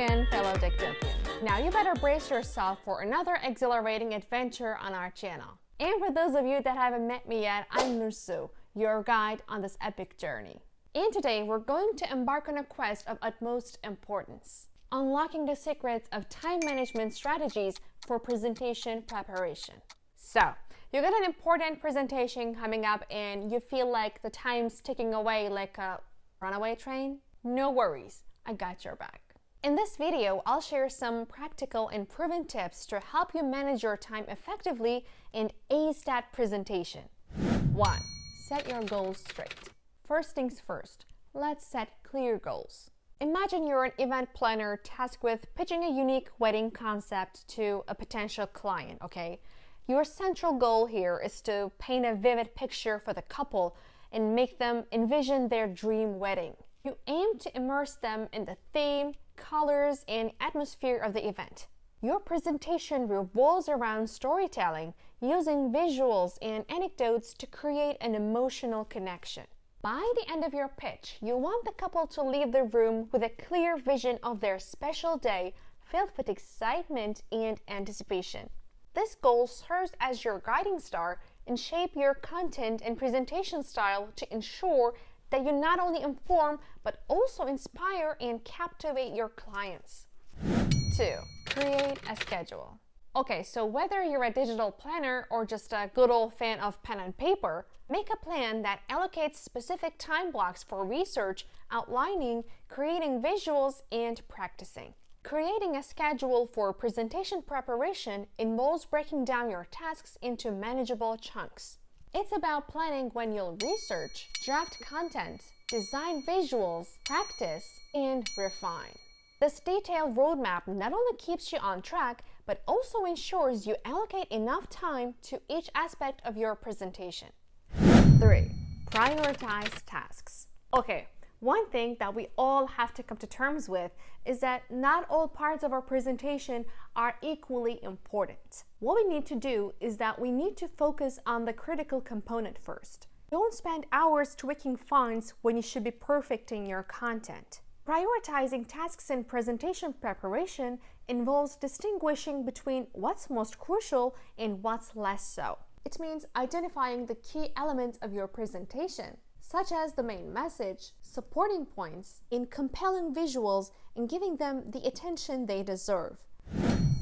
again, fellow Techtopian. Now you better brace yourself for another exhilarating adventure on our channel. And for those of you that haven't met me yet, I'm Nursu, your guide on this epic journey. And today we're going to embark on a quest of utmost importance, unlocking the secrets of time management strategies for presentation preparation. So, you got an important presentation coming up and you feel like the time's ticking away like a runaway train? No worries, I got your back. In this video, I'll share some practical and proven tips to help you manage your time effectively and ace that presentation. 1. Set your goals straight. First things first, let's set clear goals. Imagine you're an event planner tasked with pitching a unique wedding concept to a potential client, okay? Your central goal here is to paint a vivid picture for the couple and make them envision their dream wedding. You aim to immerse them in the theme, colors, and atmosphere of the event. Your presentation revolves around storytelling, using visuals and anecdotes to create an emotional connection. By the end of your pitch, you want the couple to leave the room with a clear vision of their special day filled with excitement and anticipation. This goal serves as your guiding star and shape your content and presentation style to ensure that you not only inform but also inspire and captivate your clients. 2. Create a schedule. Okay, so whether you're a digital planner or just a good old fan of pen and paper, make a plan that allocates specific time blocks for research, outlining, creating visuals, and practicing. Creating a schedule for presentation preparation involves breaking down your tasks into manageable chunks. It's about planning when you'll research, draft content, design visuals, practice, and refine. This detailed roadmap not only keeps you on track, but also ensures you allocate enough time to each aspect of your presentation. 3. Prioritize tasks. Okay, one thing that we all have to come to terms with is that not all parts of our presentation are equally important. What we need to do is that we need to focus on the critical component first. Don't spend hours tweaking fonts when you should be perfecting your content. Prioritizing tasks in presentation preparation involves distinguishing between what's most crucial and what's less so. It means identifying the key elements of your presentation, such as the main message, supporting points, and compelling visuals, and giving them the attention they deserve.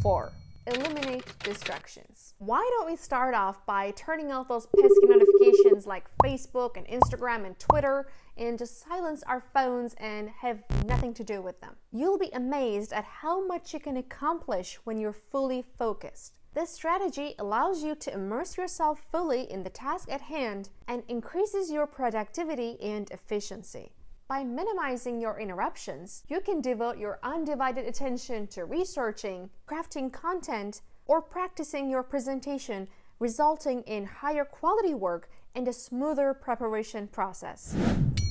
4. Eliminate distractions. Why don't we start off by turning off those pesky notifications like Facebook and Instagram and Twitter and just silence our phones and have nothing to do with them? You'll be amazed at how much you can accomplish when you're fully focused. This strategy allows you to immerse yourself fully in the task at hand and increases your productivity and efficiency. By minimizing your interruptions, you can devote your undivided attention to researching, crafting content, or practicing your presentation, resulting in higher quality work and a smoother preparation process.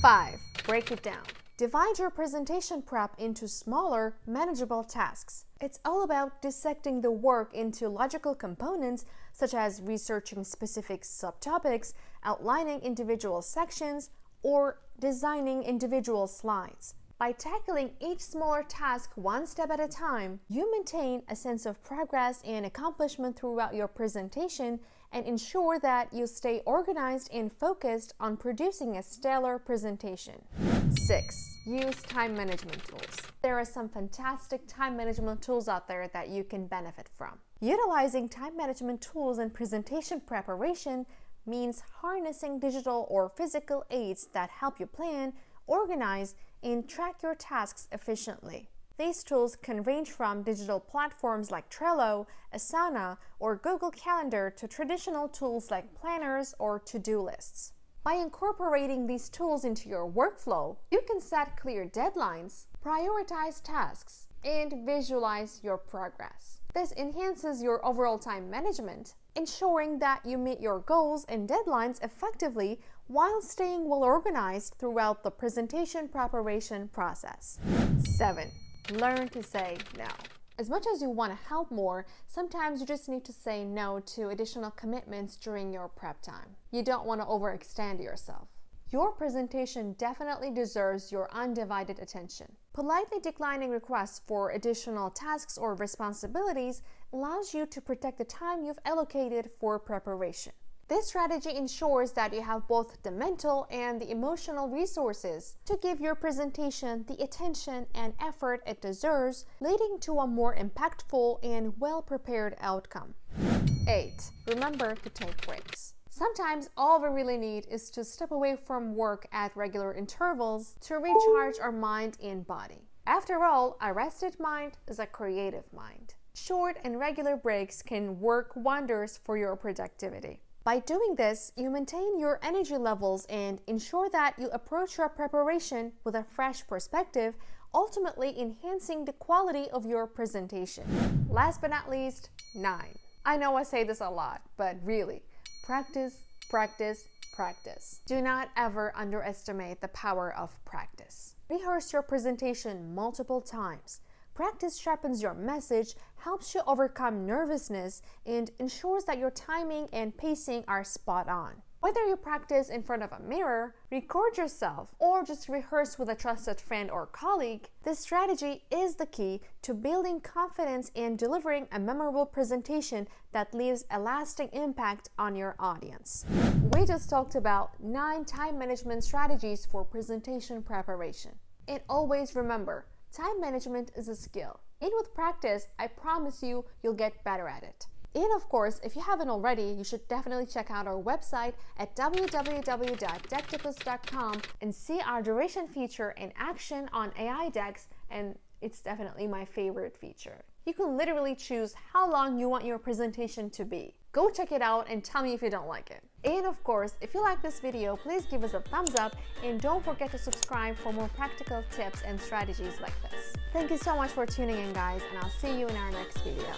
5. Break it down. Divide your presentation prep into smaller, manageable tasks. It's all about dissecting the work into logical components, such as researching specific subtopics, outlining individual sections, or designing individual slides. By tackling each smaller task one step at a time, you maintain a sense of progress and accomplishment throughout your presentation and ensure that you stay organized and focused on producing a stellar presentation. 6. Use time management tools. There are some fantastic time management tools out there that you can benefit from. Utilizing time management tools in presentation preparation means harnessing digital or physical aids that help you plan, organize, and track your tasks efficiently. These tools can range from digital platforms like Trello, Asana, or Google Calendar to traditional tools like planners or to-do lists. By incorporating these tools into your workflow, you can set clear deadlines, prioritize tasks, and visualize your progress. This enhances your overall time management, ensuring that you meet your goals and deadlines effectively while staying well organized throughout the presentation preparation process. 7. Learn to say no. As much as you want to help more, sometimes you just need to say no to additional commitments during your prep time. You don't want to overextend yourself. your presentation definitely deserves your undivided attention. Politely declining requests for additional tasks or responsibilities allows you to protect the time you've allocated for preparation. This strategy ensures that you have both the mental and the emotional resources to give your presentation the attention and effort it deserves, leading to a more impactful and well-prepared outcome. 8. Remember to take breaks. Sometimes all we really need is to step away from work at regular intervals to recharge our mind and body. After all, a rested mind is a creative mind. Short and regular breaks can work wonders for your productivity. By doing this, you maintain your energy levels and ensure that you approach your preparation with a fresh perspective, ultimately enhancing the quality of your presentation. Last but not least, 9. I know I say this a lot, but really, practice, practice, practice. Do not ever underestimate the power of practice. Rehearse your presentation multiple times. Practice sharpens your message, helps you overcome nervousness, and ensures that your timing and pacing are spot on. Whether you practice in front of a mirror, record yourself, or just rehearse with a trusted friend or colleague, this strategy is the key to building confidence and delivering a memorable presentation that leaves a lasting impact on your audience. We just talked about 9 time management strategies for presentation preparation. And always remember, time management is a skill, and with practice, I promise you, you'll get better at it. And of course, if you haven't already, you should definitely check out our website at www.decktipus.com and see our duration feature in action on AI decks, and it's definitely my favorite feature. You can literally choose how long you want your presentation to be. Go check it out and tell me if you don't like it. And of course, if you like this video, please give us a thumbs up and don't forget to subscribe for more practical tips and strategies like this. Thank you so much for tuning in, guys, and I'll see you in our next video.